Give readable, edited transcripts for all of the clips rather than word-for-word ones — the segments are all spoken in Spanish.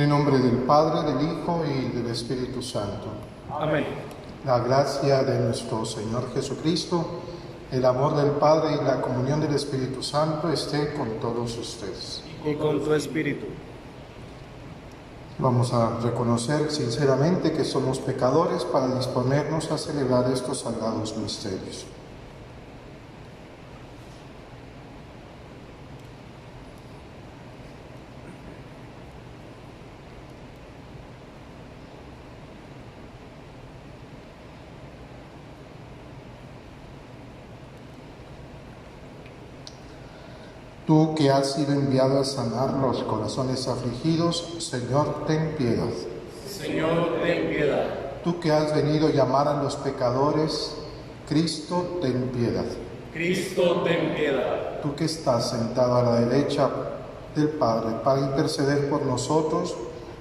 el nombre del Padre, del Hijo y del Espíritu Santo. Amén. La gracia de nuestro Señor Jesucristo, el amor del Padre y la comunión del Espíritu Santo esté con todos ustedes. Y con tu espíritu. Vamos a reconocer sinceramente que somos pecadores para disponernos a celebrar estos sagrados misterios. Tú que has sido enviado a sanar los corazones afligidos, Señor, ten piedad. Señor, ten piedad. Tú que has venido a llamar a los pecadores, Cristo, ten piedad. Cristo, ten piedad. Tú que estás sentado a la derecha del Padre para interceder por nosotros,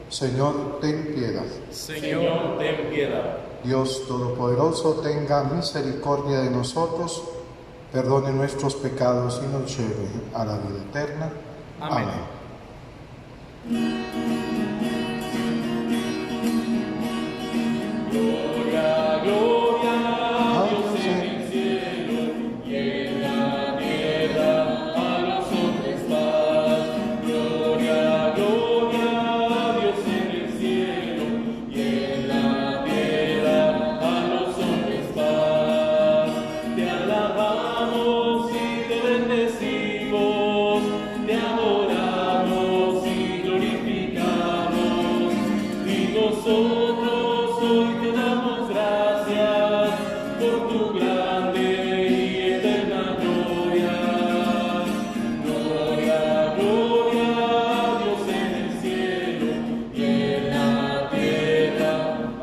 Señor, ten piedad. Señor, ten piedad. Dios Todopoderoso, tenga misericordia de nosotros, perdone nuestros pecados y nos lleve a la vida eterna. Amén. Gloria, gloria a Dios en el cielo y en la tierra a los hombres paz. Gloria, gloria a Dios en el cielo y en la tierra a los hombres paz. Te alabamos y te bendecimos, te adoramos y glorificamos, y nosotros hoy te damos gracias por tu grande y eterna gloria. Gloria, gloria a Dios en el cielo y en la tierra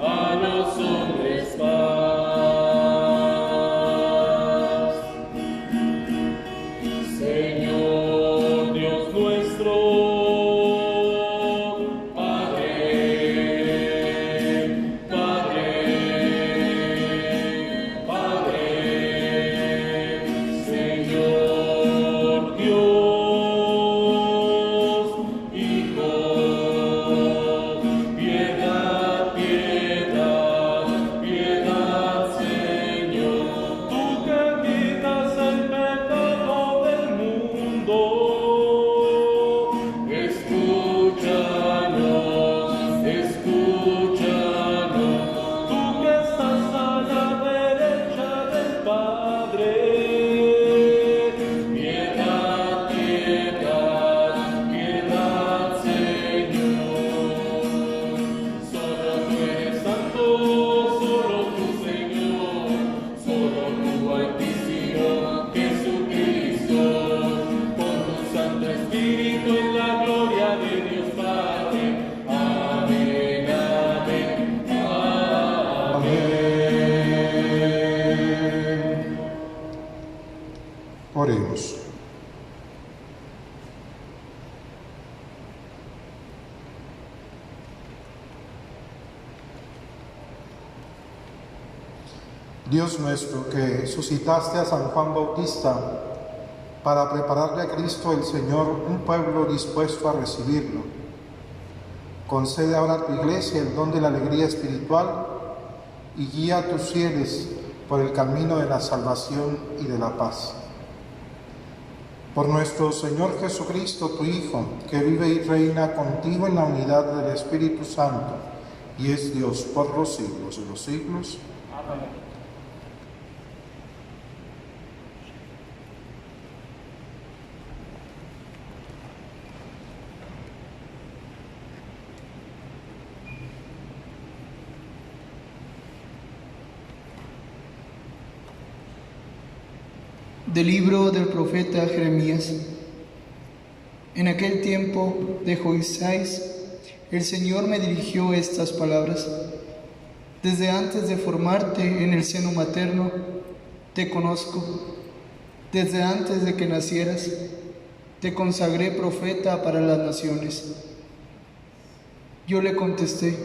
a los hombres paz. Señor Dios nuestro, Señor Dios, Hijo, piedad, piedad, piedad, Señor. Tú que quitas el pecado del mundo, escúchanos, escúchanos. Tú que estás a la derecha del Padre, piedad, piedad, piedad, Señor. Solo tú eres santo, solo tú, Señor, solo tú, Altísimo Jesucristo, con tu Santo Espíritu en la gloria de Dios Padre. Amén, amén, amén. Oremos. Dios nuestro, que suscitaste a San Juan Bautista para prepararle a Cristo el Señor un pueblo dispuesto a recibirlo, concede ahora a tu Iglesia el don de la alegría espiritual y guía a tus fieles por el camino de la salvación y de la paz. Por nuestro Señor Jesucristo, tu Hijo, que vive y reina contigo en la unidad del Espíritu Santo y es Dios por los siglos de los siglos. Amén. Del libro del profeta Jeremías. En aquel tiempo, dijo Isaías, el Señor me dirigió estas palabras: desde antes de formarte en el seno materno, te conozco. Desde antes de que nacieras, te consagré profeta para las naciones. Yo le contesté: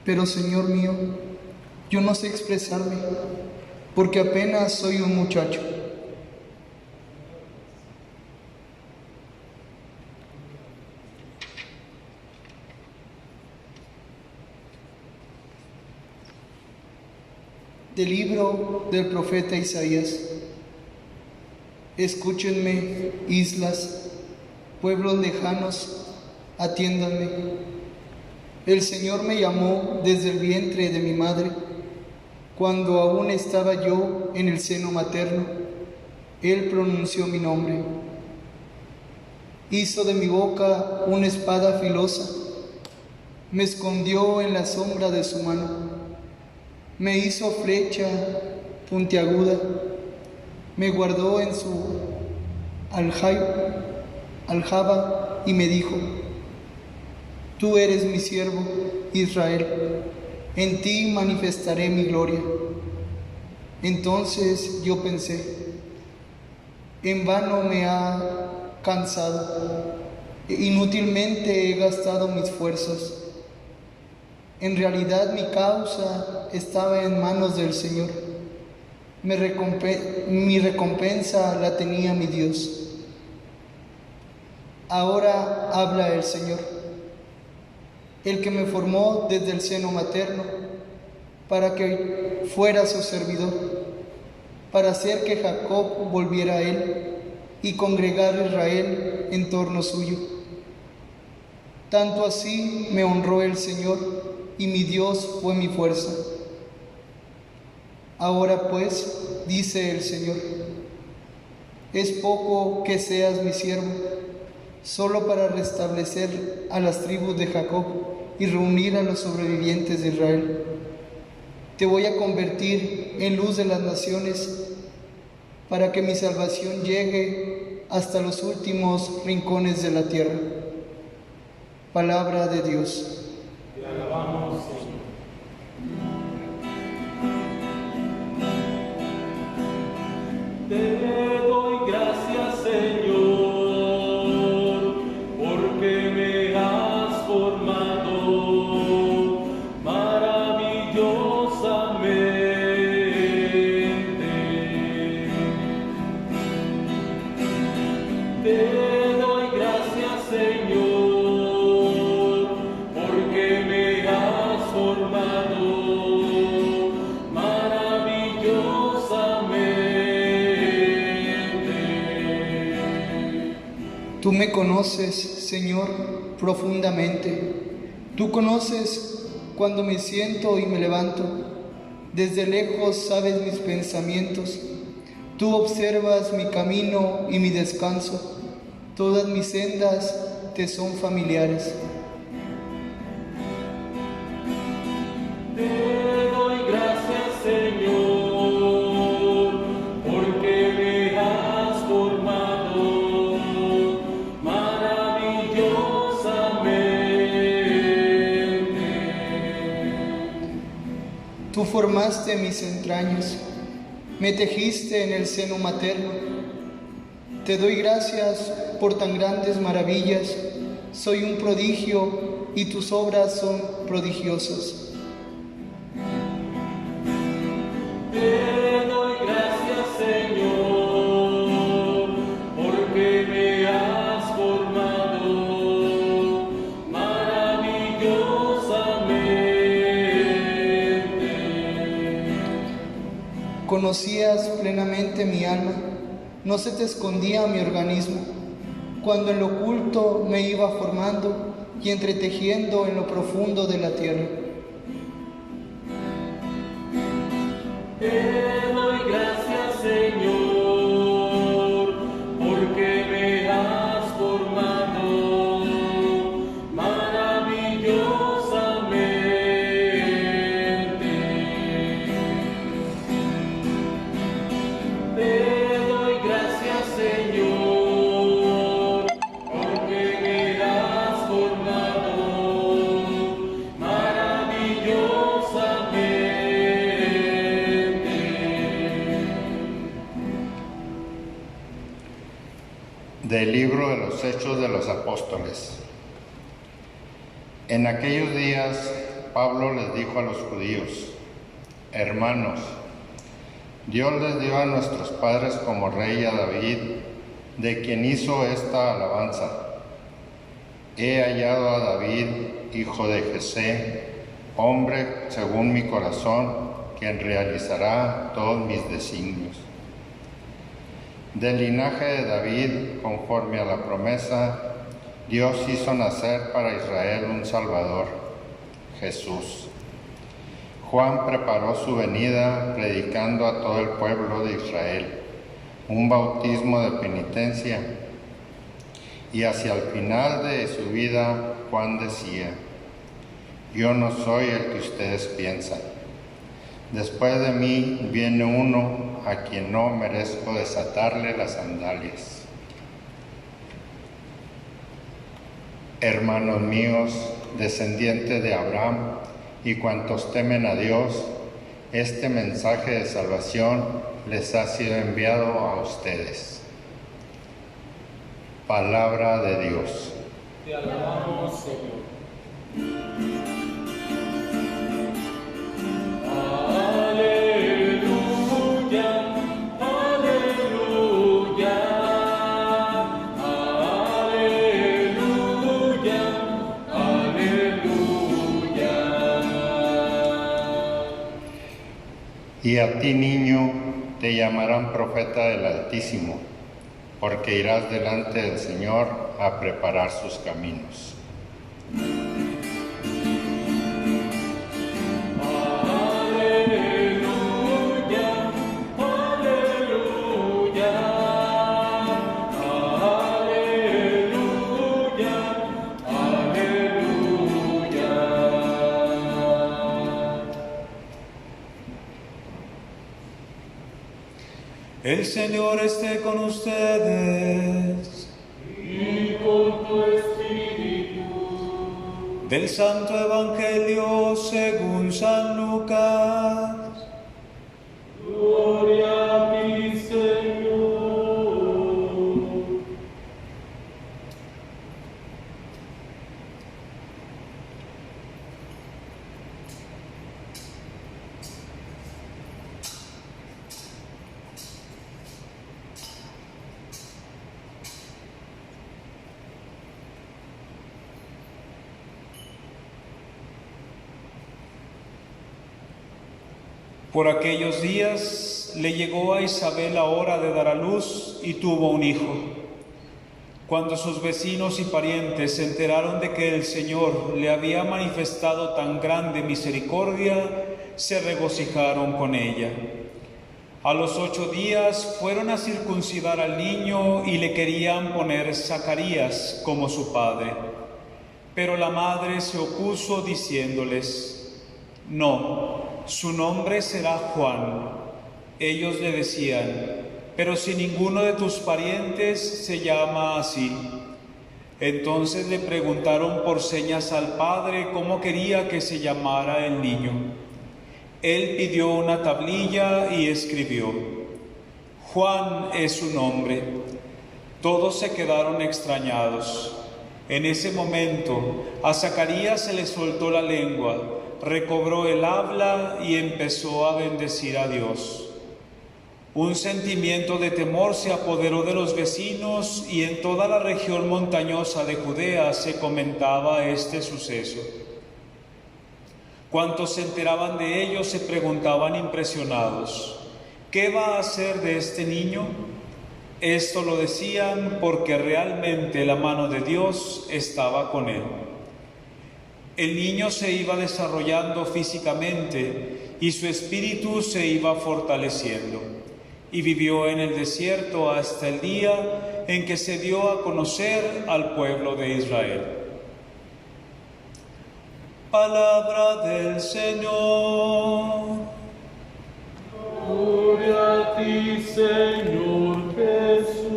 pero Señor mío, yo no sé expresarme, porque apenas soy un muchacho. Del libro del profeta Isaías. Escúchenme, islas, pueblos lejanos, atiéndanme. El Señor me llamó desde el vientre de mi madre. Cuando aún estaba yo en el seno materno, Él pronunció mi nombre. Hizo de mi boca una espada filosa. Me escondió en la sombra de su mano. Me hizo flecha puntiaguda. Me guardó en su aljaba y me dijo: Tú eres mi siervo, Israel. En ti manifestaré mi gloria. Entonces yo pensé: en vano me ha cansado, inútilmente he gastado mis fuerzas. En realidad mi causa estaba en manos del Señor. Mi recompensa la tenía mi Dios. Ahora habla el Señor, el que me formó desde el seno materno, para que fuera su servidor, para hacer que Jacob volviera a él y congregar a Israel en torno suyo. Tanto así me honró el Señor, y mi Dios fue mi fuerza. Ahora pues, dice el Señor, es poco que seas mi siervo, solo para restablecer a las tribus de Jacob y reunir a los sobrevivientes de Israel. Te voy a convertir en luz de las naciones, para que mi salvación llegue hasta los últimos rincones de la tierra. Palabra de Dios. Te alabamos, Señor. Te doy gracias, Señor, porque me has formado maravillosamente. Te doy gracias, Señor, porque me has formado maravillosamente. Tú me conoces, Señor, profundamente. Tú conoces cuando me siento y me levanto. Desde lejos sabes mis pensamientos. Tú observas mi camino y mi descanso. Todas mis sendas te son familiares. Te doy gracias, Señor, porque me has formado maravillosamente. Tú formaste mis entrañas, me tejiste en el seno materno. Te doy gracias por tan grandes maravillas. Soy un prodigio y tus obras son prodigiosas. Te doy gracias, Señor, porque me has formado maravillosamente. Conocías plenamente mi alma, no se te escondía mi organismo, cuando en lo oculto me iba formando y entretejiendo en lo profundo de la tierra. Te doy gracias, Señor, porque me has formado maravillosamente. Te doy gracias, Señor, porque me has formado maravillosamente. Del libro de los Hechos de los Apóstoles. En aquellos días, Pablo les dijo a los judíos: Hermanos, Dios les dio a nuestros padres como rey a David, de quien hizo esta alabanza: He hallado a David, hijo de Jesé, hombre según mi corazón, quien realizará todos mis designios. Del linaje de David, conforme a la promesa, Dios hizo nacer para Israel un Salvador, Jesús. Juan preparó su venida predicando a todo el pueblo de Israel un bautismo de penitencia, y hacia el final de su vida Juan decía: yo no soy el que ustedes piensan. Después de mí viene uno a quien no merezco desatarle las sandalias. Hermanos míos, descendientes de Abraham y cuantos temen a Dios, este mensaje de salvación les ha sido enviado a ustedes. Palabra de Dios. Te alabamos, Señor. Aleluya, aleluya, aleluya, aleluya. Y a ti, niño, te llamarán profeta del Altísimo, porque irás delante del Señor a preparar sus caminos. Aleluya, aleluya, aleluya, aleluya. El Señor esté con ustedes. Y con tu espíritu. Del Santo Evangelio según San Lucas. Gloria a ti, Señor. Por aquellos días le llegó a Isabel la hora de dar a luz y tuvo un hijo. Cuando sus vecinos y parientes se enteraron de que el Señor le había manifestado tan grande misericordia, se regocijaron con ella. A los 8 días fueron a circuncidar al niño y le querían poner Zacarías como su padre. Pero la madre se opuso diciéndoles: no, su nombre será Juan. Ellos le decían: pero si ninguno de tus parientes se llama así. Entonces le preguntaron por señas al padre cómo quería que se llamara el niño. Él pidió una tablilla y escribió: Juan es su nombre. Todos se quedaron extrañados. En ese momento a Zacarías se le soltó la lengua, recobró el habla y empezó a bendecir a Dios. Un sentimiento de temor se apoderó de los vecinos y en toda la región montañosa de Judea se comentaba este suceso. Cuantos se enteraban de ello se preguntaban impresionados: ¿qué va a hacer de este niño? Esto lo decían porque realmente la mano de Dios estaba con él. El niño se iba desarrollando físicamente y su espíritu se iba fortaleciendo, y vivió en el desierto hasta el día en que se dio a conocer al pueblo de Israel. Palabra del Señor. Gloria a ti, Señor Jesús.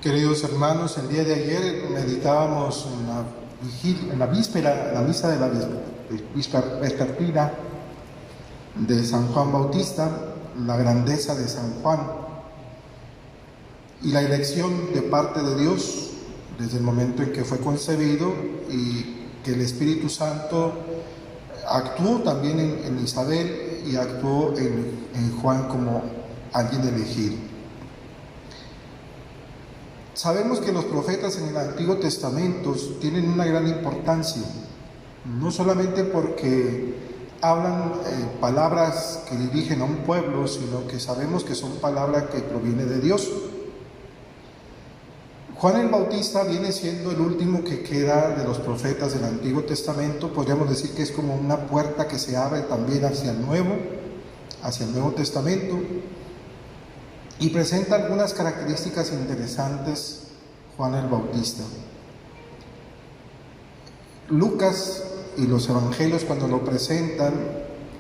Queridos hermanos, el día de ayer meditábamos en la víspera, en la misa de la vespertina de San Juan Bautista, la grandeza de San Juan y la elección de parte de Dios desde el momento en que fue concebido, y que el Espíritu Santo actuó también en Isabel y actuó en Juan como alguien elegido. Sabemos que los profetas en el Antiguo Testamento tienen una gran importancia, no solamente porque hablan palabras que dirigen a un pueblo, sino que sabemos que son palabras que provienen de Dios. Juan el Bautista viene siendo el último que queda de los profetas del Antiguo Testamento. Podríamos decir que es como una puerta que se abre también hacia el Nuevo Testamento, y presenta algunas características interesantes Juan el Bautista. Lucas y los evangelios, cuando lo presentan,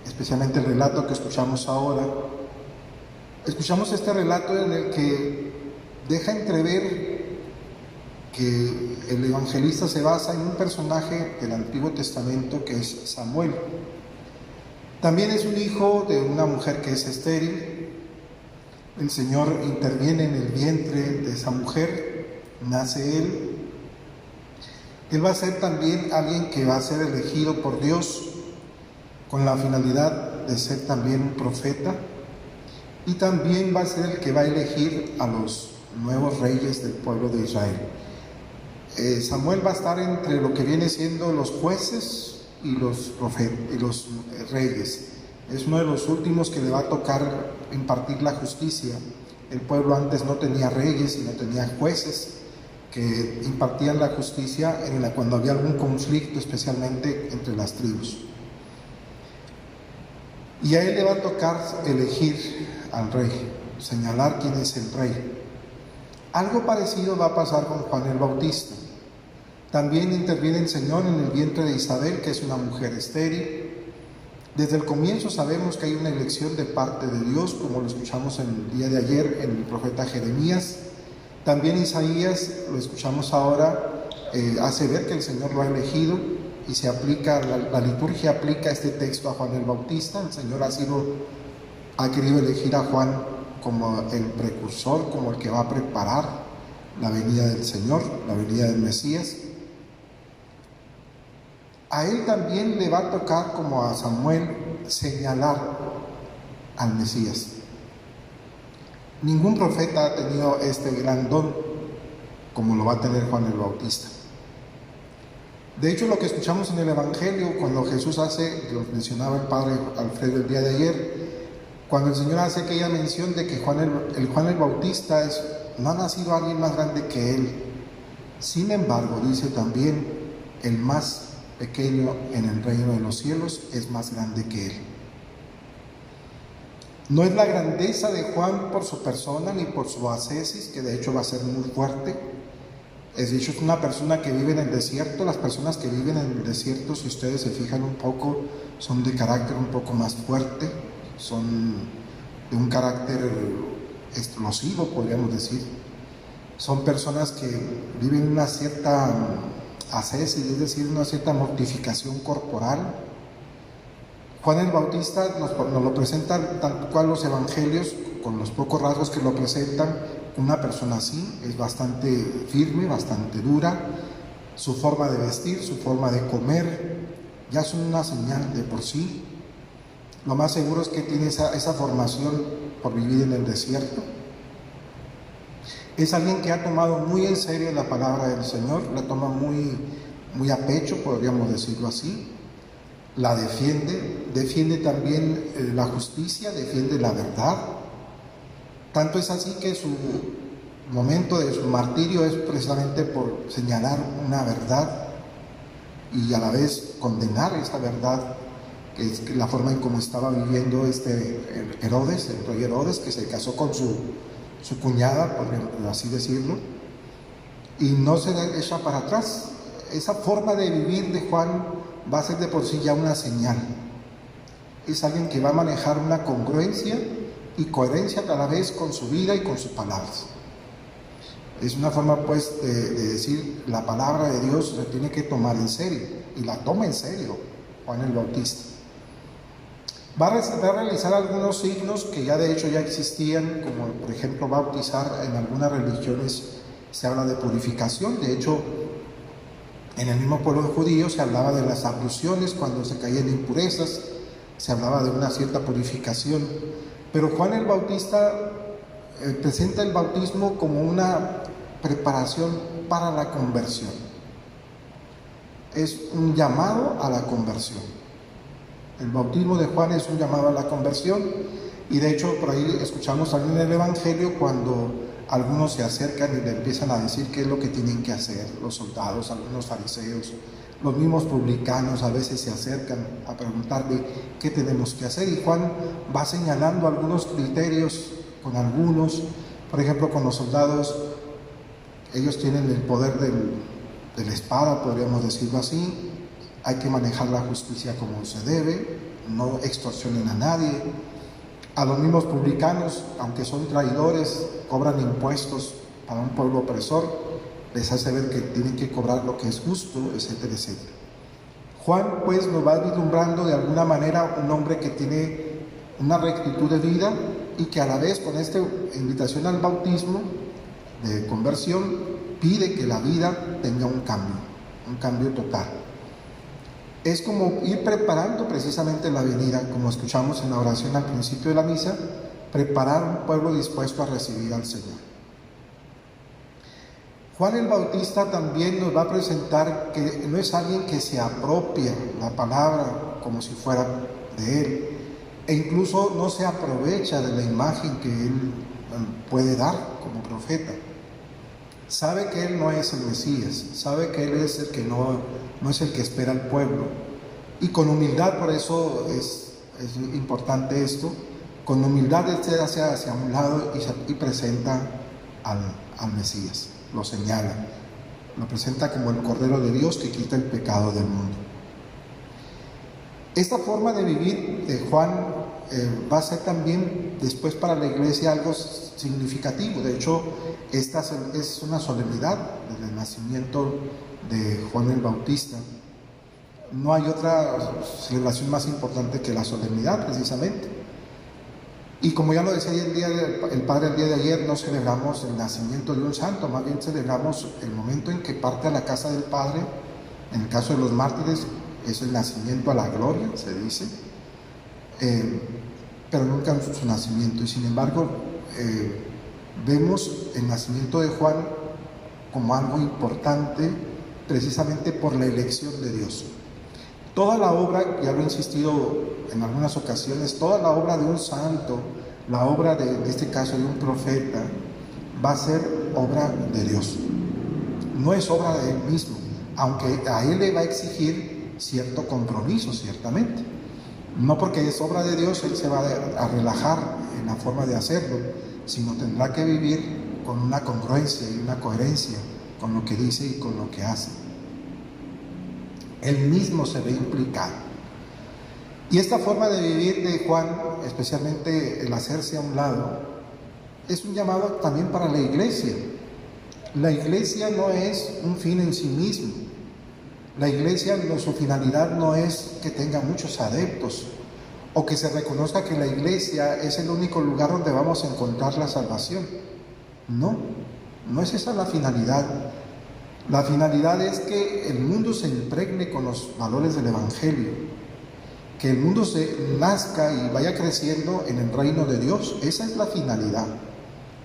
especialmente el relato que escuchamos ahora, escuchamos este relato en el que deja entrever que el evangelista se basa en un personaje del Antiguo Testamento que es Samuel. También es un hijo de una mujer que es estéril. El Señor interviene en el vientre de esa mujer, nace él. Él va a ser también alguien que va a ser elegido por Dios con la finalidad de ser también un profeta, y también va a ser el que va a elegir a los nuevos reyes del pueblo de Israel. Samuel va a estar entre lo que viene siendo los jueces y los reyes. Es uno de los últimos que le va a tocar impartir la justicia. El pueblo antes no tenía reyes y no tenía jueces que impartían la justicia cuando había algún conflicto, especialmente entre las tribus. Y a él le va a tocar elegir al rey, señalar quién es el rey. Algo parecido va a pasar con Juan el Bautista. También interviene el Señor en el vientre de Isabel, que es una mujer estéril. Desde el comienzo sabemos que hay una elección de parte de Dios, como lo escuchamos en el día de ayer en el profeta Jeremías. También Isaías, lo escuchamos ahora, hace ver que el Señor lo ha elegido, y se aplica, la liturgia aplica este texto a Juan el Bautista. El Señor ha querido elegir a Juan como el precursor, como el que va a preparar la venida del Señor, la venida del Mesías. A él también le va a tocar, como a Samuel, señalar al Mesías. Ningún profeta ha tenido este gran don como lo va a tener Juan el Bautista. De hecho, lo que escuchamos en el Evangelio, cuando Jesús lo mencionaba el Padre Alfredo el día de ayer, cuando el Señor hace aquella mención de que Juan el Bautista no ha nacido alguien más grande que él. Sin embargo, dice también, el más pequeño en el reino de los cielos es más grande que él. No es la grandeza de Juan por su persona ni por su ascesis, que de hecho va a ser muy fuerte. Es una persona que vive en el desierto. Las personas que viven en el desierto, si ustedes se fijan un poco, son de carácter un poco más fuerte, son de un carácter explosivo, podríamos decir. Son personas que viven una cierta ascesis, es decir, una cierta mortificación corporal. Juan el Bautista nos lo presenta tal cual los evangelios, con los pocos rasgos que lo presentan. Una persona así es bastante firme, bastante dura. Su forma de vestir, su forma de comer, ya son una señal de por sí. Lo más seguro es que tiene esa formación por vivir en el desierto. Es alguien que ha tomado muy en serio la palabra del Señor, la toma muy a pecho, podríamos decirlo así. La defiende también la justicia, defiende la verdad. Tanto es así que su momento de su martirio es precisamente por señalar una verdad y a la vez condenar esa verdad, que es la forma en cómo estaba viviendo el rey Herodes, que se casó con su cuñada, por así decirlo, y no se echa para atrás. Esa forma de vivir de Juan va a ser de por sí ya una señal. Es alguien que va a manejar una congruencia y coherencia a la vez con su vida y con sus palabras. Es una forma pues de decir, la palabra de Dios se tiene que tomar en serio, y la toma en serio Juan el Bautista. Va a realizar algunos signos que ya de hecho ya existían, como por ejemplo bautizar. En algunas religiones se habla de purificación. De hecho, en el mismo pueblo judío se hablaba de las abluciones cuando se caían impurezas. se hablaba de una cierta purificación, pero Juan el Bautista presenta el bautismo como una preparación para la conversión. Es un llamado a la conversión. El bautismo de Juan es un llamado a la conversión, y de hecho por ahí escuchamos también en el Evangelio cuando algunos se acercan y le empiezan a decir qué es lo que tienen que hacer, los soldados, algunos fariseos, los mismos publicanos a veces se acercan a preguntarle qué tenemos que hacer, y Juan va señalando algunos criterios con algunos. Por ejemplo, con los soldados, ellos tienen el poder de la espada, podríamos decirlo así. Hay que manejar la justicia como se debe, no extorsionen a nadie. A los mismos publicanos, aunque son traidores, cobran impuestos para un pueblo opresor, les hace ver que tienen que cobrar lo que es justo, etcétera, etcétera. Juan pues nos va vislumbrando de alguna manera un hombre que tiene una rectitud de vida y que a la vez con esta invitación al bautismo de conversión pide que la vida tenga un cambio total. Es como ir preparando precisamente la venida, como escuchamos en la oración al principio de la misa, preparar un pueblo dispuesto a recibir al Señor. Juan el Bautista también nos va a presentar que no es alguien que se apropia la palabra como si fuera de él, e incluso no se aprovecha de la imagen que él puede dar como profeta. Sabe que él no es el Mesías, sabe que él es el que no es el que espera al pueblo, y con humildad, por eso es importante esto, con humildad él se hace hacia un lado y presenta al Mesías, lo señala, lo presenta como el Cordero de Dios que quita el pecado del mundo. Esta forma de vivir de Juan va a ser también después para la iglesia algo significativo. De hecho, esta es una solemnidad del nacimiento de Juan el Bautista. No hay otra celebración más importante que la solemnidad, precisamente. Y como ya lo decía el Padre el día de ayer, no celebramos el nacimiento de un santo, más bien celebramos el momento en que parte a la casa del Padre. En el caso de los mártires es el nacimiento a la gloria, se dice, pero nunca su nacimiento. Y sin embargo, vemos el nacimiento de Juan como algo importante precisamente por la elección de Dios. Toda la obra, ya lo he insistido en algunas ocasiones, toda la obra de un santo, la obra de este caso de un profeta, va a ser obra de Dios. No es obra de él mismo, aunque a él le va a exigir cierto compromiso, ciertamente. No porque es obra de Dios, él se va a relajar en la forma de hacerlo, sino tendrá que vivir con una congruencia y una coherencia con lo que dice y con lo que hace. Él mismo se ve implicado. Y esta forma de vivir de Juan, especialmente el hacerse a un lado, es un llamado también para la iglesia. La iglesia no es un fin en sí mismo. La iglesia, su finalidad no es que tenga muchos adeptos o que se reconozca que la iglesia es el único lugar donde vamos a encontrar la salvación. No es esa la finalidad. La finalidad es que el mundo se impregne con los valores del Evangelio, que el mundo se nazca y vaya creciendo en el reino de Dios. Esa es la finalidad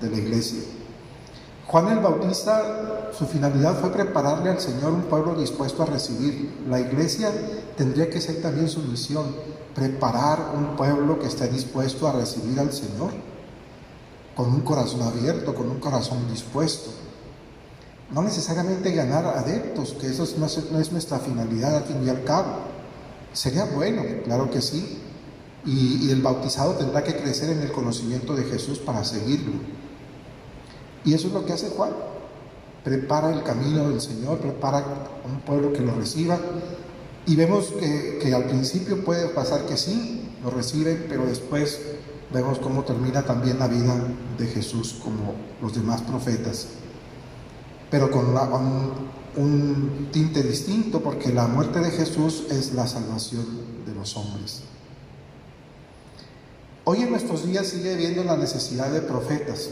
de la iglesia. Juan el Bautista, su finalidad fue prepararle al Señor un pueblo dispuesto a recibir. La iglesia tendría que ser también su misión, preparar un pueblo que esté dispuesto a recibir al Señor, con un corazón abierto, con un corazón dispuesto. No necesariamente ganar adeptos, que eso no es nuestra finalidad al fin y al cabo. Sería bueno, claro que sí, y el bautizado tendrá que crecer en el conocimiento de Jesús para seguirlo. Y eso es lo que hace Juan. Prepara el camino del Señor, prepara un pueblo que lo reciba. Y vemos que al principio puede pasar que sí, lo reciben, pero después vemos cómo termina también la vida de Jesús como los demás profetas. Pero con un tinte distinto, porque la muerte de Jesús es la salvación de los hombres. Hoy en nuestros días sigue habiendo la necesidad de profetas.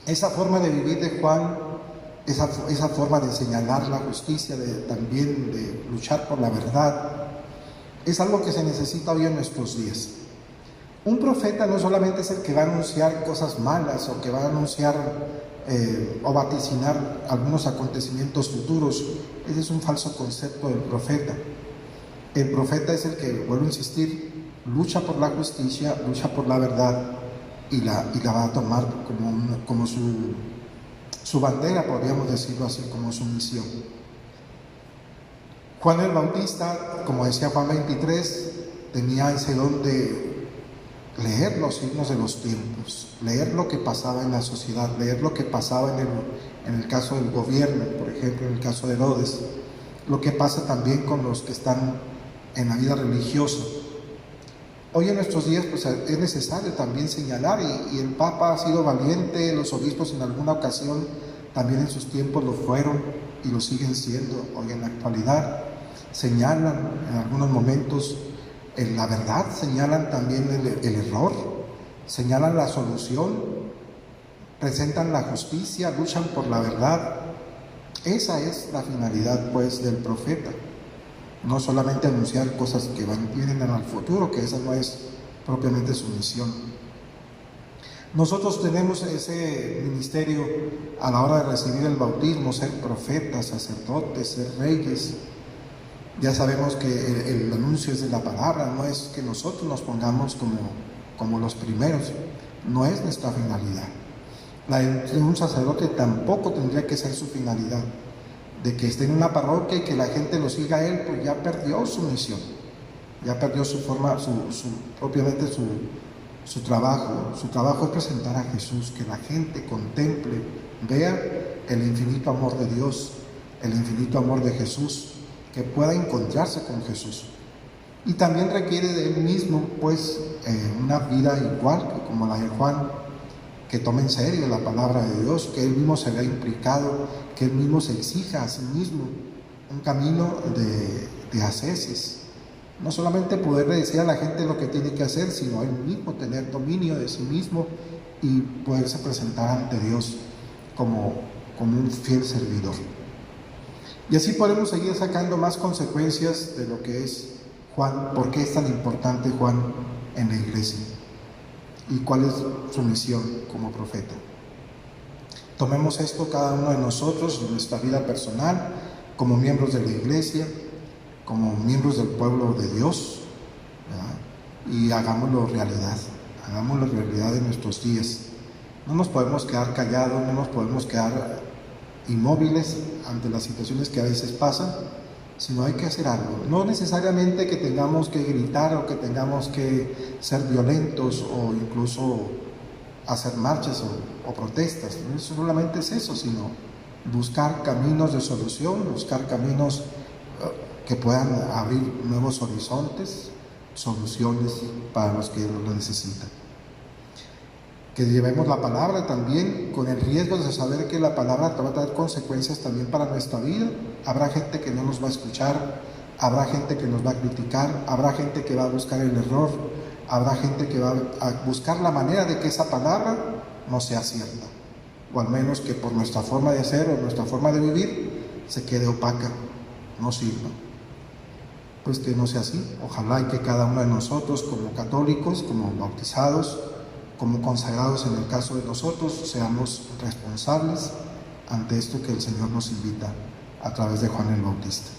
Esa forma de vivir de Juan, esa forma de señalar la justicia, también de luchar por la verdad, es algo que se necesita hoy en nuestros días. Un profeta no solamente es el que va a anunciar cosas malas o que va a anunciar o vaticinar algunos acontecimientos futuros. Ese es un falso concepto del profeta. El profeta es el que, vuelvo a insistir, lucha por la justicia, lucha por la verdad y la va a tomar como su bandera, podríamos decirlo así, como su misión. Juan el Bautista, como decía Juan 23, tenía ese don de leer los signos de los tiempos, leer lo que pasaba en la sociedad, leer lo que pasaba en el caso del gobierno, por ejemplo, en el caso de Herodes, lo que pasa también con los que están en la vida religiosa. Hoy en nuestros días pues, es necesario también señalar, y el Papa ha sido valiente, los obispos en alguna ocasión también en sus tiempos lo fueron y lo siguen siendo hoy en la actualidad. Señalan en algunos momentos la verdad, señalan también el error, señalan la solución, presentan la justicia, luchan por la verdad. Esa es la finalidad pues del profeta, no solamente anunciar cosas que vienen en el futuro, que esa no es propiamente su misión. Nosotros tenemos ese ministerio a la hora de recibir el bautismo, ser profetas, sacerdotes, ser reyes. Ya sabemos que el anuncio es de la palabra, no es que nosotros nos pongamos como los primeros, no es nuestra finalidad. La de un sacerdote tampoco tendría que ser su finalidad, de que esté en una parroquia y que la gente lo siga a él, pues ya perdió su misión, ya perdió su forma, propiamente su trabajo. Su trabajo es presentar a Jesús, que la gente contemple, vea el infinito amor de Dios, el infinito amor de Jesús, que pueda encontrarse con Jesús. Y también requiere de él mismo, pues, una vida igual que como la de Juan, que tome en serio la palabra de Dios, que él mismo se vea implicado, que él mismo se exija a sí mismo un camino de ascesis. No solamente poderle decir a la gente lo que tiene que hacer, sino él mismo tener dominio de sí mismo y poderse presentar ante Dios como un fiel servidor. Y así podemos seguir sacando más consecuencias de lo que es Juan, por qué es tan importante Juan en la iglesia y cuál es su misión como profeta. Tomemos esto cada uno de nosotros en nuestra vida personal, como miembros de la iglesia, como miembros del pueblo de Dios, ¿verdad? Y hagámoslo realidad en nuestros días. No nos podemos quedar callados, no nos podemos quedar inmóviles ante las situaciones que a veces pasan, sino hay que hacer algo. No necesariamente que tengamos que gritar o que tengamos que ser violentos o incluso hacer marchas o protestas. No solamente es eso, sino buscar caminos de solución, buscar caminos que puedan abrir nuevos horizontes, soluciones para los que lo necesitan. Que llevemos la palabra también con el riesgo de saber que la palabra va a traer consecuencias también para nuestra vida. Habrá gente que no nos va a escuchar, habrá gente que nos va a criticar, habrá gente que va a buscar el error, habrá gente que va a buscar la manera de que esa palabra no sea cierta, o al menos que por nuestra forma de ser o nuestra forma de vivir se quede opaca, no sirva. Pues que no sea así. Ojalá y que cada uno de nosotros, como católicos, como bautizados, como consagrados en el caso de nosotros, seamos responsables ante esto que el Señor nos invita a través de Juan el Bautista.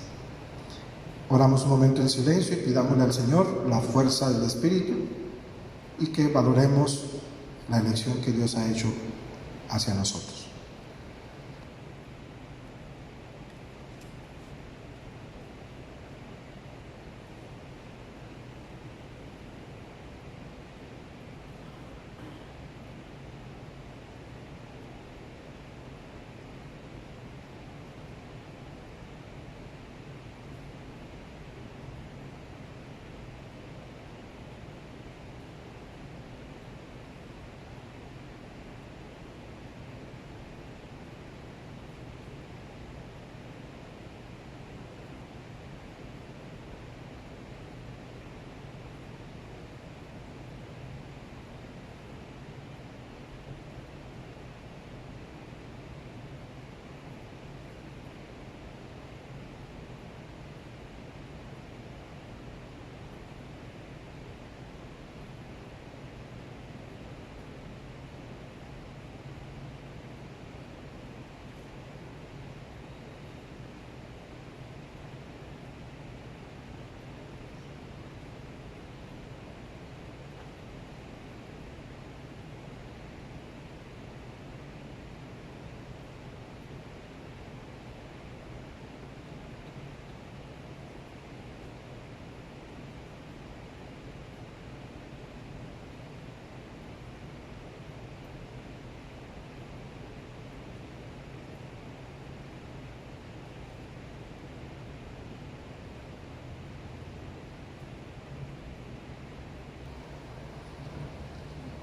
Oramos un momento en silencio y pidámosle al Señor la fuerza del Espíritu y que valoremos la elección que Dios ha hecho hacia nosotros.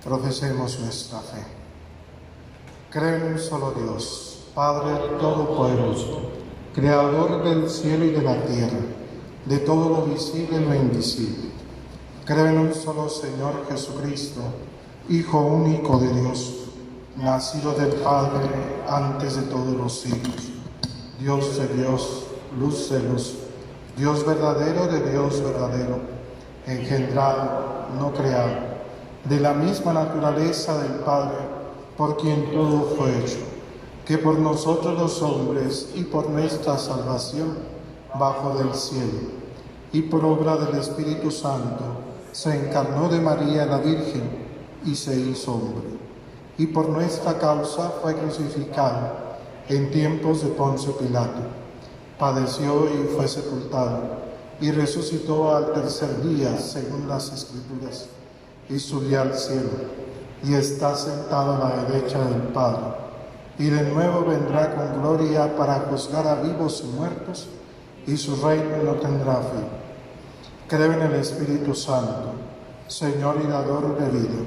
Profesemos nuestra fe. Creo en un solo Dios, Padre Todopoderoso, Creador del cielo y de la tierra, de todo lo visible y lo invisible. Creo en un solo Señor Jesucristo, Hijo único de Dios, nacido del Padre antes de todos los siglos, Dios de Dios, luz de luz, Dios verdadero de Dios verdadero, engendrado, no creado, de la misma naturaleza del Padre, por quien todo fue hecho, que por nosotros los hombres y por nuestra salvación bajo del cielo, y por obra del Espíritu Santo, se encarnó de María la Virgen y se hizo hombre, y por nuestra causa fue crucificado en tiempos de Poncio Pilato, padeció y fue sepultado, y resucitó al tercer día, según las Escrituras, y subió al cielo, y está sentado a la derecha del Padre, y de nuevo vendrá con gloria para juzgar a vivos y muertos, y su reino no tendrá fin. Creo en el Espíritu Santo, Señor y dador de vida,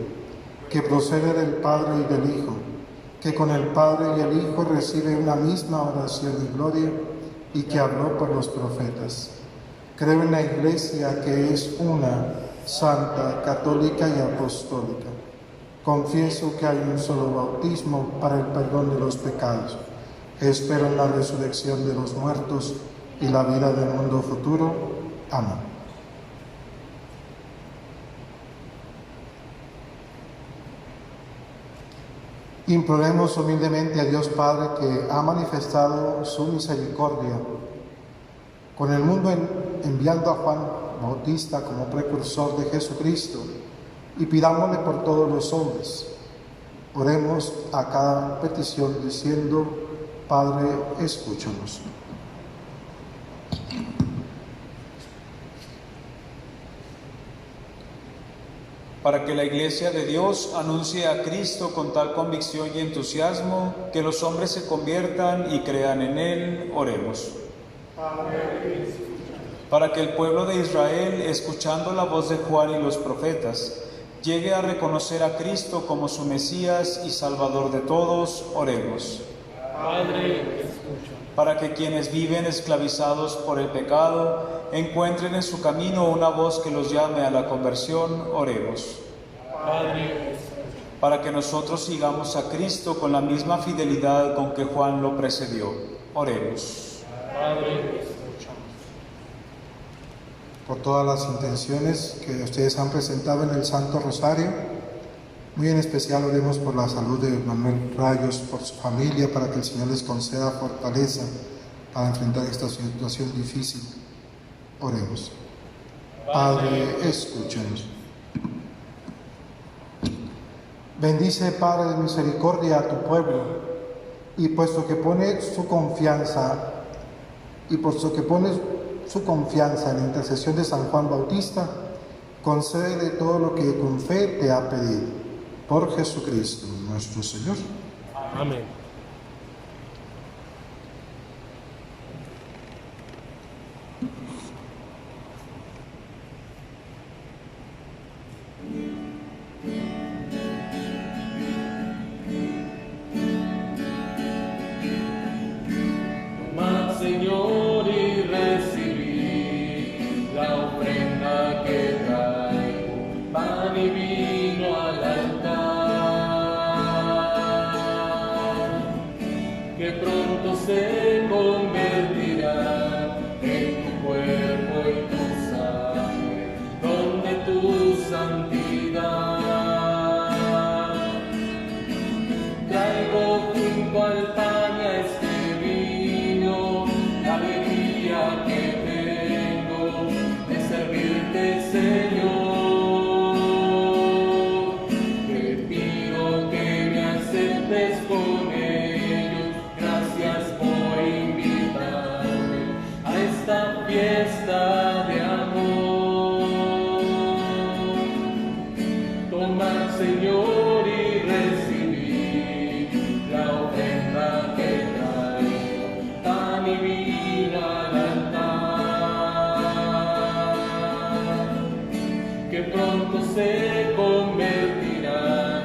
que procede del Padre y del Hijo, que con el Padre y el Hijo recibe una misma oración y gloria, y que habló por los profetas. Creo en la Iglesia, que es una, santa, católica y apostólica. Confieso que hay un solo bautismo para el perdón de los pecados. Espero en la resurrección de los muertos y la vida del mundo futuro. Amén. Imploremos humildemente a Dios Padre, que ha manifestado su misericordia con el mundo, enviando a Juan Bautista como precursor de Jesucristo, y pidámosle por todos los hombres. Oremos a cada petición diciendo: Padre, escúchanos. Para que la Iglesia de Dios anuncie a Cristo con tal convicción y entusiasmo que los hombres se conviertan y crean en Él, oremos. Para que el pueblo de Israel, escuchando la voz de Juan y los profetas, llegue a reconocer a Cristo como su Mesías y Salvador de todos, oremos. Padre, escucha. Para que quienes viven esclavizados por el pecado encuentren en su camino una voz que los llame a la conversión, oremos. Padre, escucha. Para que nosotros sigamos a Cristo con la misma fidelidad con que Juan lo precedió, oremos. Padre, escucha. Por todas las intenciones que ustedes han presentado en el Santo Rosario, muy en especial oremos por la salud de Manuel Rayos, por su familia, para que el Señor les conceda fortaleza para enfrentar esta situación difícil. Oremos. Padre, escúchanos. Bendice, Padre de misericordia, a tu pueblo, y puesto que pone su confianza, en la intercesión de San Juan Bautista, concédele todo lo que con fe te ha pedido. Por Jesucristo nuestro Señor. Amén. Tomad, Señor, y recibid la ofrenda que traigo, pan y vino al altar, que pronto se convertirá en tu cuerpo y tu sangre, donde tu santidad. Traigo junto al pan y a este vino la alegría que tengo de servirte, Señor. Te pido que me aceptes con ellos. Gracias por invitarme a esta fiesta de amor. Tomad, Señor, y recibid la ofrenda que traigo, pan y vino al altar, que pronto se convertirá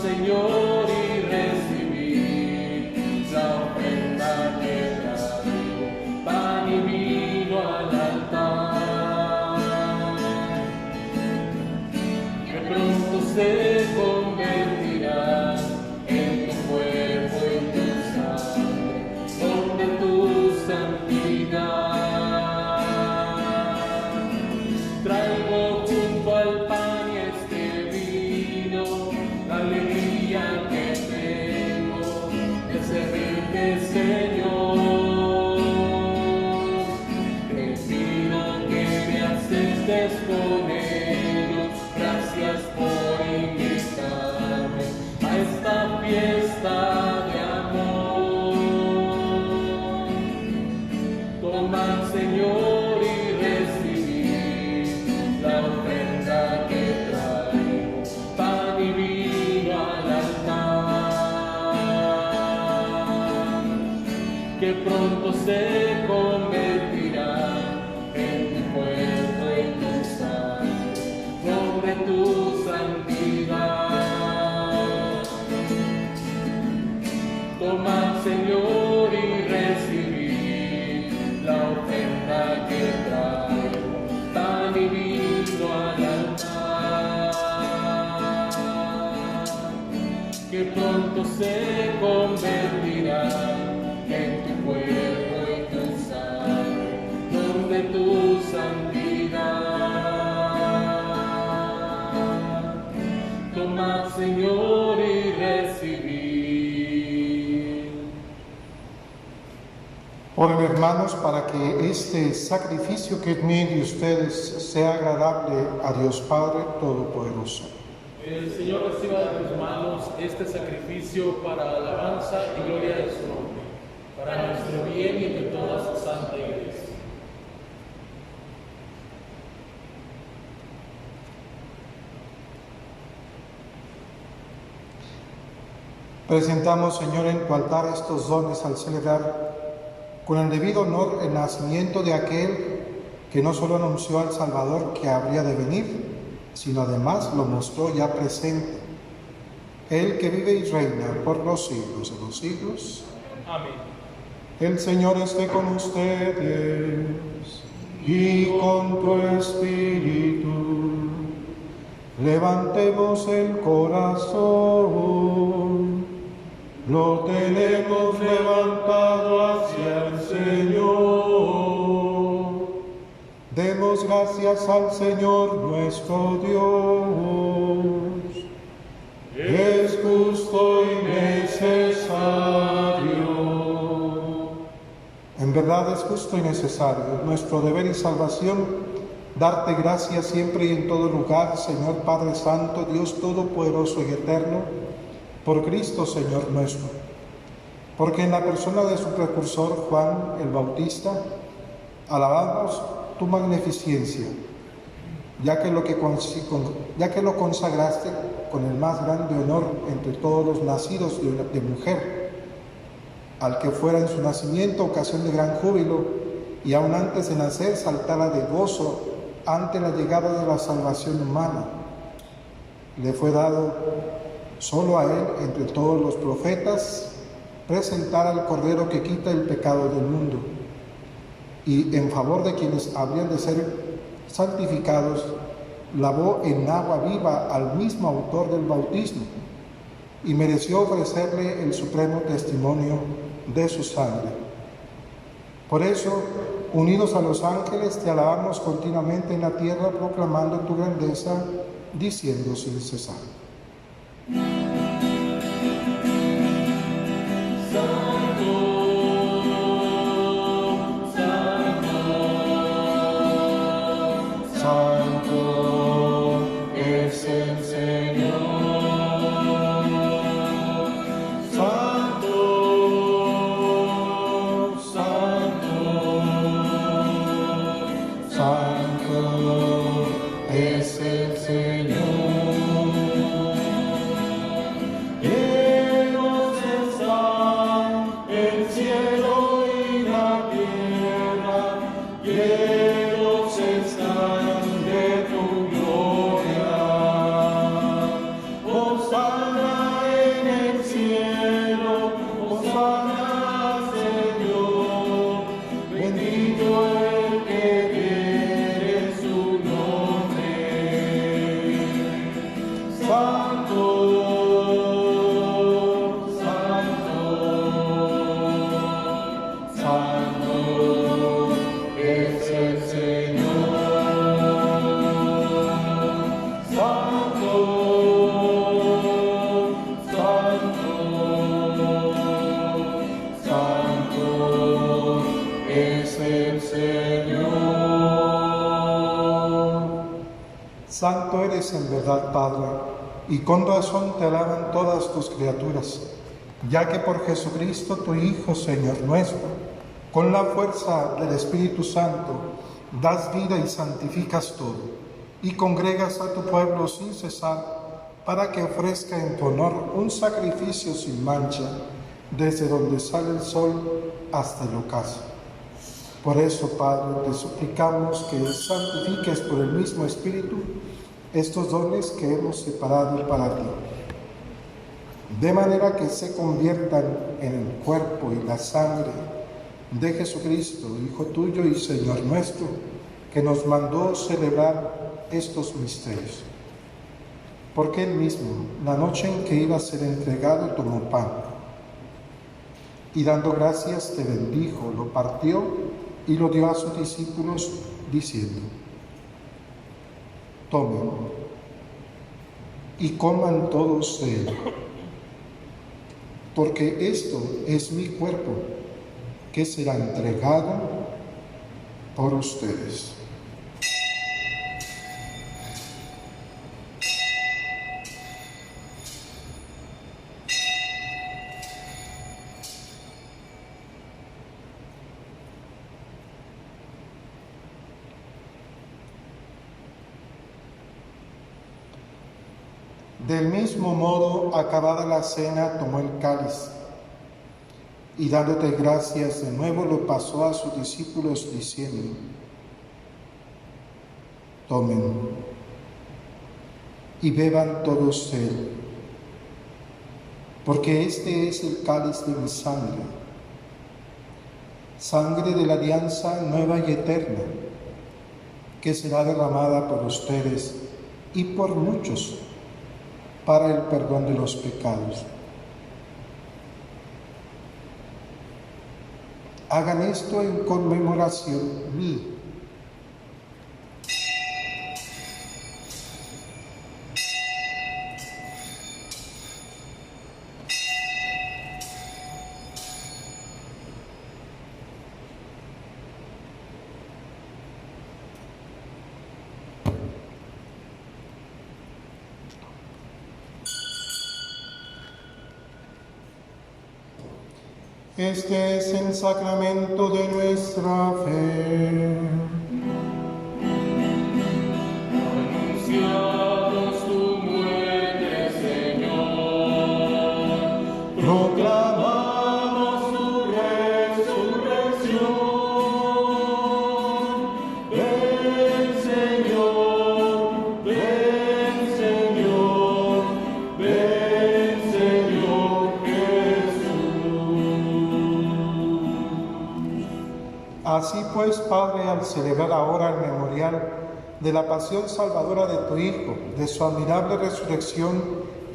Señor, y recibid la ofrenda que traigo, pan y vino al altar, que pronto se convertirá en tu cuerpo y tu sangre, donde tu santidad. Traigo junto al pan y este vino la alegría que tengo de servirte, Señor. Te pido que me aceptes con ellos. Gracias por invitarme a esta fiesta de amor. Tomad, Señor, y recibid la ofrenda que traigo, pan y vino al altar, que pronto se convertirá en tu cuerpo y tu sangre, donde tu santidad. Tomad, Señor, y recibid la ofrenda que traigo, pan y vino al altar, que pronto se convertirá en tu cuerpo y tu sangre, donde tu santidad. Tomad, Señor, y recibid. Oren, hermanos, para que este sacrificio que es mío de ustedes sea agradable a Dios Padre Todopoderoso. El Señor reciba de tus manos este sacrificio para alabanza y gloria de su nombre, para nuestro bien y de toda su santa iglesia. Presentamos, Señor, en tu altar estos dones al celebrar con el debido honor el nacimiento de aquel que no solo anunció al Salvador que habría de venir, sino además lo mostró ya presente. Él que vive y reina por los siglos de los siglos. Amén. El Señor esté con ustedes y con tu espíritu. Levantemos el corazón. Lo tenemos levantado hacia el Señor. Demos gracias al Señor nuestro Dios. Es justo y necesario. En verdad es justo y necesario, nuestro deber y salvación, darte gracias siempre y en todo lugar, Señor Padre Santo, Dios Todopoderoso y Eterno, por Cristo, Señor nuestro, porque en la persona de su precursor, Juan el Bautista, alabamos tu magnificencia, ya que lo consagraste con el más grande honor entre todos los nacidos de mujer, al que fuera en su nacimiento ocasión de gran júbilo, y aún antes de nacer saltara de gozo ante la llegada de la salvación humana. Le fue dado solo a él, entre todos los profetas, presentar al Cordero que quita el pecado del mundo, y en favor de quienes habrían de ser santificados, lavó en agua viva al mismo autor del bautismo, y mereció ofrecerle el supremo testimonio de su sangre. Por eso, unidos a los ángeles, te alabamos continuamente en la tierra, proclamando tu grandeza, diciendo sin cesar. Santo es el Señor. Santo, santo, santo es el Señor. Llenos están el cielo y la tierra, llenos están de tu gloria. Hosana Santo eres en verdad, Padre, y con razón te alaban todas tus criaturas, ya que por Jesucristo, tu Hijo, Señor nuestro, con la fuerza del Espíritu Santo, das vida y santificas todo, y congregas a tu pueblo sin cesar, para que ofrezca en tu honor un sacrificio sin mancha, desde donde sale el sol hasta el ocaso. Por eso, Padre, te suplicamos que santifiques por el mismo Espíritu estos dones que hemos separado para ti, de manera que se conviertan en el cuerpo y la sangre de Jesucristo, Hijo tuyo y Señor nuestro, que nos mandó celebrar estos misterios. Porque él mismo, la noche en que iba a ser entregado, tomó pan, y dando gracias te bendijo, lo partió y lo dio a sus discípulos, diciendo: tomen y coman todos de él, porque esto es mi cuerpo, que será entregado por ustedes. Del mismo modo, acabada la cena, tomó el cáliz y dándote gracias de nuevo lo pasó a sus discípulos diciendo: tomen y beban todos de él, porque este es el cáliz de mi sangre, sangre de la alianza nueva y eterna, que será derramada por ustedes y por muchos para el perdón de los pecados. Hagan esto en conmemoración mía. Este es el sacramento de nuestra fe. Anunciamos tu muerte, Señor. Proclamamos tu resurrección. Ven, Señor, ven, Señor, ven, Señor Jesús. Así pues, Padre, al celebrar ahora el memorial de la pasión salvadora de tu Hijo, de su admirable resurrección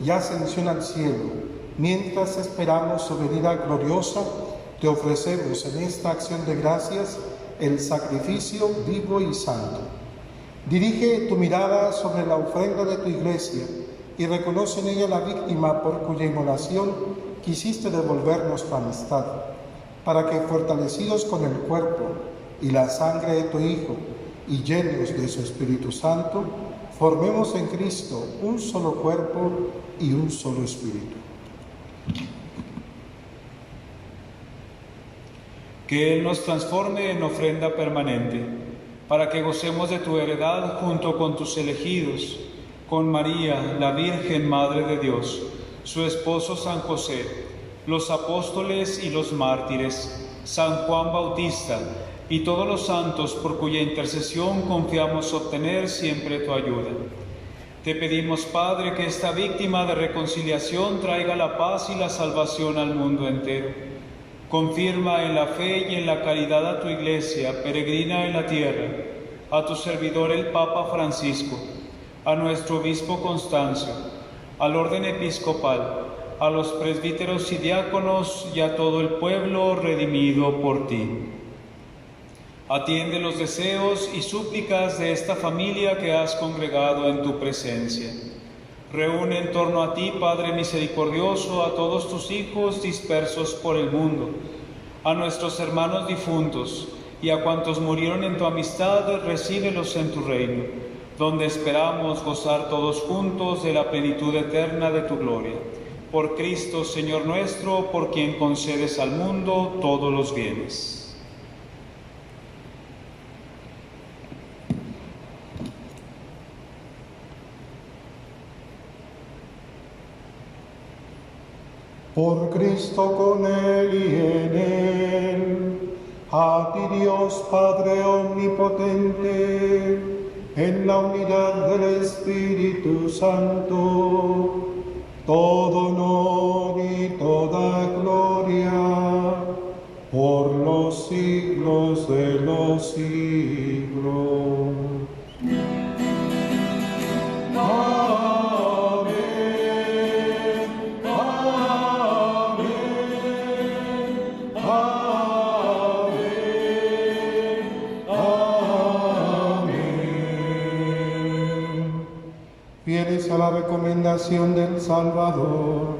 y ascensión al cielo, mientras esperamos su venida gloriosa, te ofrecemos en esta acción de gracias el sacrificio vivo y santo. Dirige tu mirada sobre la ofrenda de tu Iglesia y reconoce en ella la víctima por cuya inmolación quisiste devolvernos tu amistad, para que, fortalecidos con el cuerpo y la sangre de tu Hijo y llenos de su Espíritu Santo, formemos en Cristo un solo cuerpo y un solo espíritu. Que Él nos transforme en ofrenda permanente, para que gocemos de tu heredad junto con tus elegidos, con María, la Virgen Madre de Dios, su esposo San José, los apóstoles y los mártires, San Juan Bautista y todos los santos por cuya intercesión confiamos obtener siempre tu ayuda. Te pedimos, Padre, que esta víctima de reconciliación traiga la paz y la salvación al mundo entero. Confirma en la fe y en la caridad a tu Iglesia, peregrina en la tierra, a tu servidor el Papa Francisco, a nuestro obispo Constancio, al orden episcopal, a los presbíteros y diáconos y a todo el pueblo redimido por ti. Atiende los deseos y súplicas de esta familia que has congregado en tu presencia. Reúne en torno a ti, Padre misericordioso, a todos tus hijos dispersos por el mundo, a nuestros hermanos difuntos y a cuantos murieron en tu amistad, recíbelos en tu reino, donde esperamos gozar todos juntos de la plenitud eterna de tu gloria. Por Cristo, Señor nuestro, por quien concedes al mundo todos los bienes. Por Cristo, con Él y en Él, a ti Dios Padre omnipotente, en la unidad del Espíritu Santo, todo honor y toda gloria, por los siglos de los siglos. Fieles a la recomendación del Salvador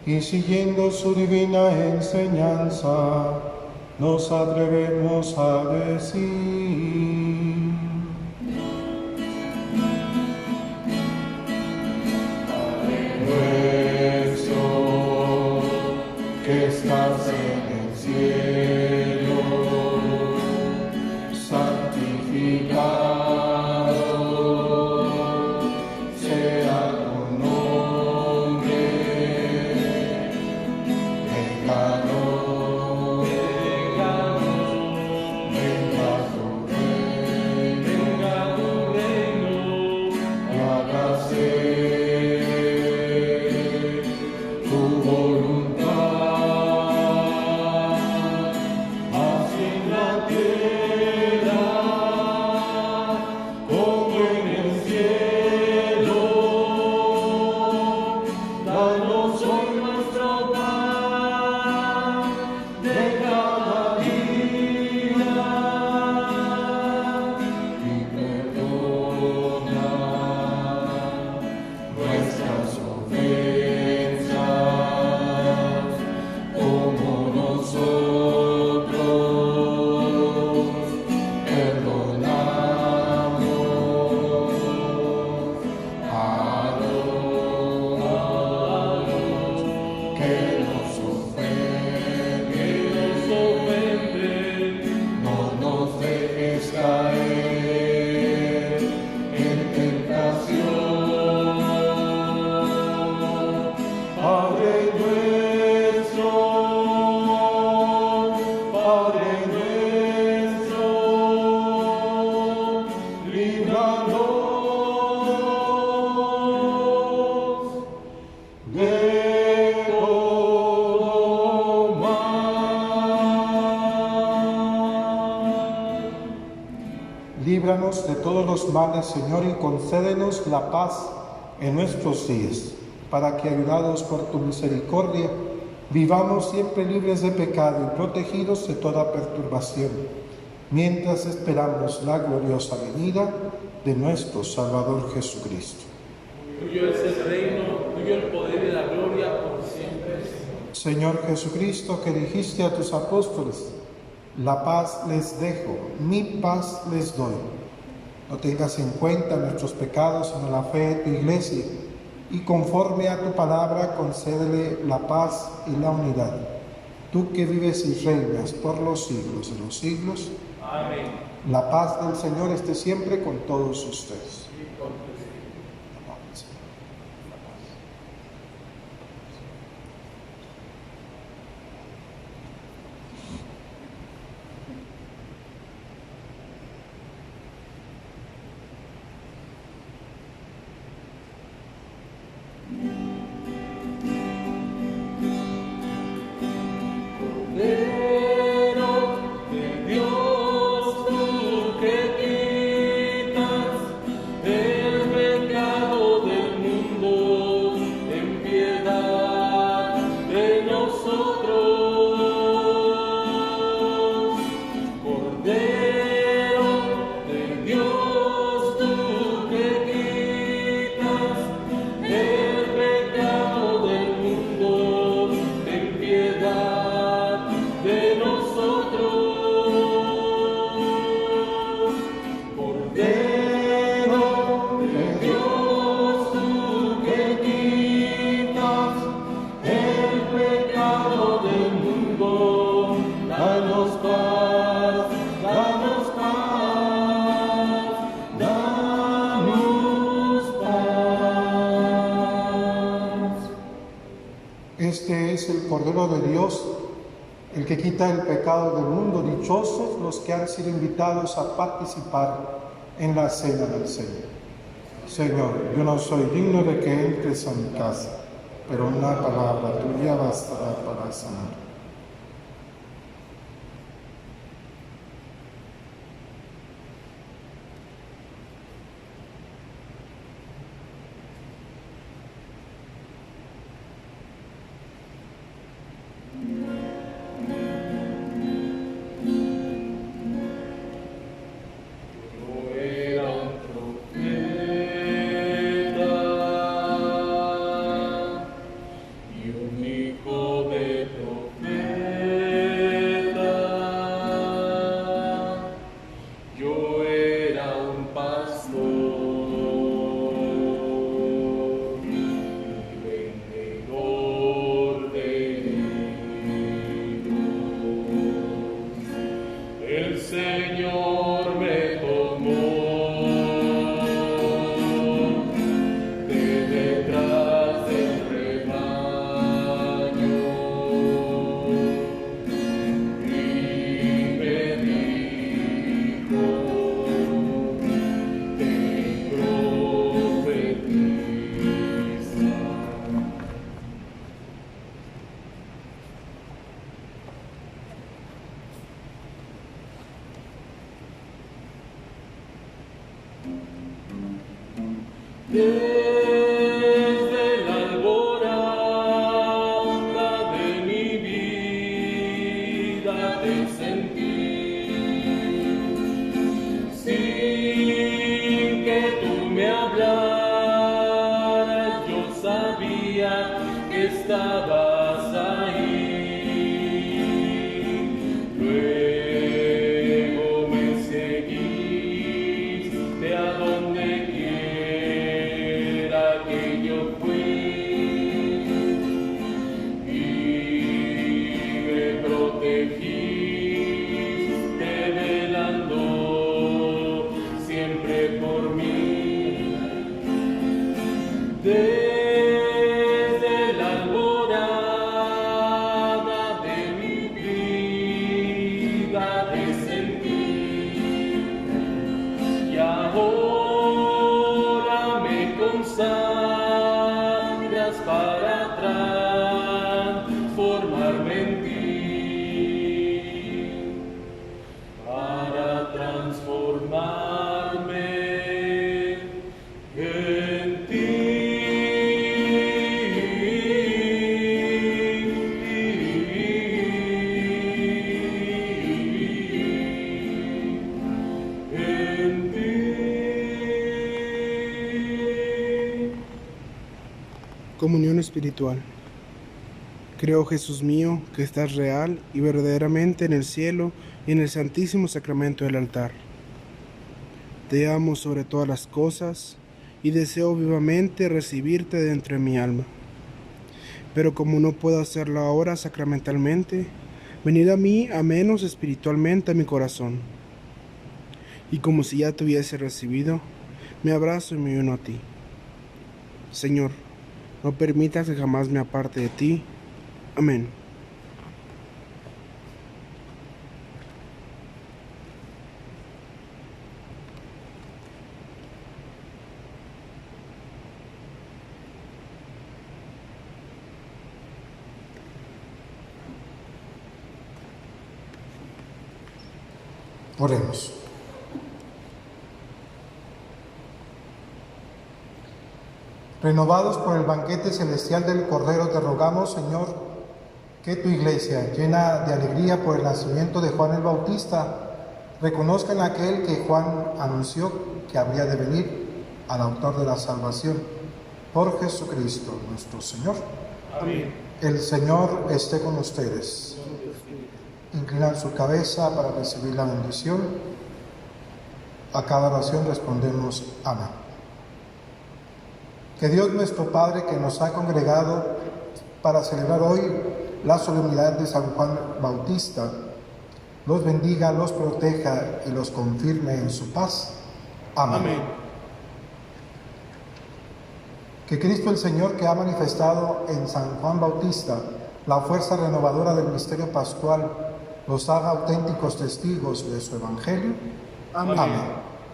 y siguiendo su divina enseñanza, nos atrevemos a decir: Padre nuestro, que estás en el cielo, santificado líbranos de todos los males, Señor, y concédenos la paz en nuestros días, para que, ayudados por tu misericordia, vivamos siempre libres de pecado y protegidos de toda perturbación, mientras esperamos la gloriosa venida de nuestro Salvador Jesucristo. Tuyo es el reino, tuyo el poder y la gloria por siempre. Señor Jesucristo, que dijiste a tus apóstoles: la paz les dejo, mi paz les doy. No tengas en cuenta nuestros pecados, sino la fe de tu Iglesia, y conforme a tu palabra concédele la paz y la unidad. Tú que vives y reinas por los siglos de los siglos. Amén. La paz del Señor esté siempre con todos ustedes. Cordero Este es el Cordero de Dios, el que quita el pecado del mundo. Dichosos los que han sido invitados a participar en la cena del Señor. Señor, yo no soy digno de que entres a mi casa, pero una palabra tuya bastará para sanar. Desde la alborada de mi vida te sentí, sin que tú me hablaras, yo sabía que estabas ahí. Luego me seguiste a donde que yo fui y me protegiste velando siempre por mí. Desde la alborada de mi vida te sentí y ahora me consagras para transformarme en ti, para transformarme en ti. En ti. Comunión espiritual. Creo, Jesús mío, que estás real y verdaderamente en el cielo y en el santísimo sacramento del altar. Te amo sobre todas las cosas y deseo vivamente recibirte dentro de mi alma. Pero como no puedo hacerlo ahora sacramentalmente, venid a mí a menos espiritualmente a mi corazón. Y como si ya te hubiese recibido, me abrazo y me uno a ti. Señor, no permitas que jamás me aparte de ti. Amén. Oremos. Renovados por el banquete celestial del Cordero, te rogamos, Señor, que tu Iglesia, llena de alegría por el nacimiento de Juan el Bautista, reconozca en aquel que Juan anunció que habría de venir al autor de la salvación, por Jesucristo nuestro Señor. Amén. El Señor esté con ustedes. Inclinan su cabeza para recibir la bendición. A cada oración respondemos amén. Que Dios nuestro Padre, que nos ha congregado para celebrar hoy la solemnidad de San Juan Bautista, los bendiga, los proteja y los confirme en su paz. Amén. Amén. Que Cristo el Señor, que ha manifestado en San Juan Bautista la fuerza renovadora del misterio pascual, los haga auténticos testigos de su Evangelio. Amén.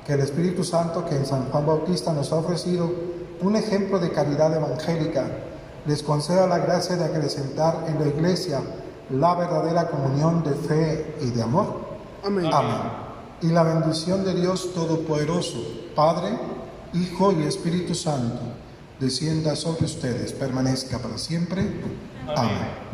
Que el Espíritu Santo, que en San Juan Bautista nos ha ofrecido un ejemplo de caridad evangélica, les conceda la gracia de acrecentar en la Iglesia la verdadera comunión de fe y de amor. Amén. Y la bendición de Dios Todopoderoso, Padre, Hijo y Espíritu Santo, descienda sobre ustedes, permanezca para siempre. Amén.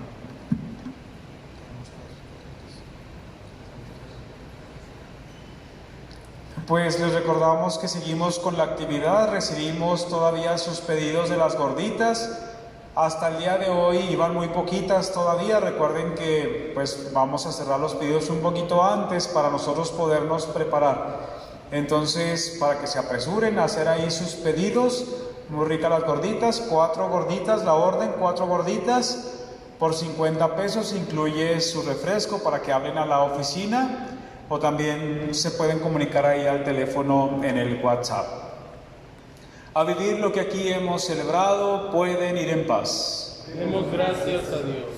Pues les recordamos que seguimos con la actividad, recibimos todavía sus pedidos de las gorditas. Hasta el día de hoy iban muy poquitas todavía. Recuerden que pues vamos a cerrar los pedidos un poquito antes para nosotros podernos preparar. Entonces, para que se apresuren a hacer ahí sus pedidos. Muy ricas las gorditas, 4 gorditas la orden, 4 gorditas por 50 pesos, incluye su refresco para que hablen a la oficina o también se pueden comunicar ahí al teléfono en el WhatsApp. A vivir lo que aquí hemos celebrado, pueden ir en paz. Demos gracias a Dios.